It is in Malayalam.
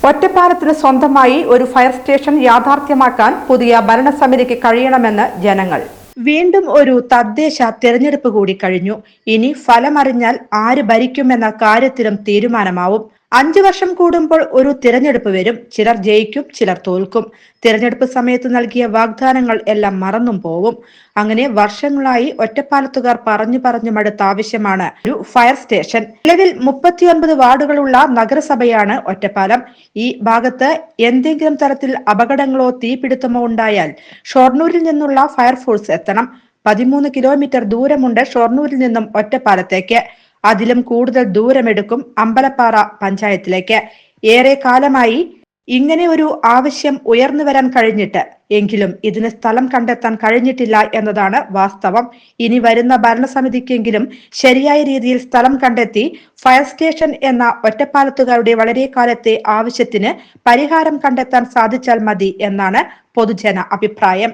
ഒറ്റപ്പാലത്തിന് സ്വന്തമായി ഒരു ഫയർ സ്റ്റേഷൻ യാഥാർത്ഥ്യമാക്കാൻ പുതിയ ഭരണസമിതിക്ക് കഴിയണമെന്ന് ജനങ്ങൾ. വീണ്ടും ഒരു തദ്ദേശ തെരഞ്ഞെടുപ്പ് കൂടി കഴിഞ്ഞു. ഇനി ഫലമറിഞ്ഞാൽ ആര് ഭരിക്കുമെന്ന കാര്യത്തിലും തീരുമാനമാവും. 5 വർഷം കൂടുമ്പോൾ ഒരു തിരഞ്ഞെടുപ്പ് വരും. ചിലർ ജയിക്കും, ചിലർ തോൽക്കും. തിരഞ്ഞെടുപ്പ് സമയത്ത് നൽകിയ വാഗ്ദാനങ്ങൾ എല്ലാം മറന്നും പോവും. അങ്ങനെ വർഷങ്ങളായി ഒറ്റപ്പാലത്തുകാർ പറഞ്ഞു മടുത്ത ആവശ്യമാണ് ഒരു ഫയർ സ്റ്റേഷൻ. നിലവിൽ 39 വാർഡുകളുള്ള നഗരസഭയാണ് ഒറ്റപ്പാലം. ഈ ഭാഗത്ത് എന്തെങ്കിലും തരത്തിൽ അപകടങ്ങളോ തീപിടുത്തമോ ഉണ്ടായാൽ ഷൊർണൂരിൽ നിന്നുള്ള ഫയർഫോഴ്സ് എത്തണം. 13 കിലോമീറ്റർ ദൂരമുണ്ട് ഷൊർണൂരിൽ നിന്നും ഒറ്റപ്പാലത്തേക്ക്. അതിലും കൂടുതൽ ദൂരമെടുക്കും അമ്പലപ്പാറ പഞ്ചായത്തിലേക്ക്. ഏറെ കാലമായി ഇങ്ങനെ ഒരു ആവശ്യം ഉയർന്നു വരാൻ കഴിഞ്ഞിട്ട്, എങ്കിലും ഇതിന് സ്ഥലം കണ്ടെത്താൻ കഴിഞ്ഞിട്ടില്ല എന്നതാണ് വാസ്തവം. ഇനി വരുന്ന ഭരണസമിതിക്കെങ്കിലും ശരിയായ രീതിയിൽ സ്ഥലം കണ്ടെത്തി ഫയർ സ്റ്റേഷൻ എന്ന ഒറ്റപ്പാലത്തുകാരുടെ വളരെ കാലത്തെ ആവശ്യത്തിന് പരിഹാരം കണ്ടെത്താൻ സാധിച്ചാൽ മതി എന്നാണ് പൊതുജന അഭിപ്രായം.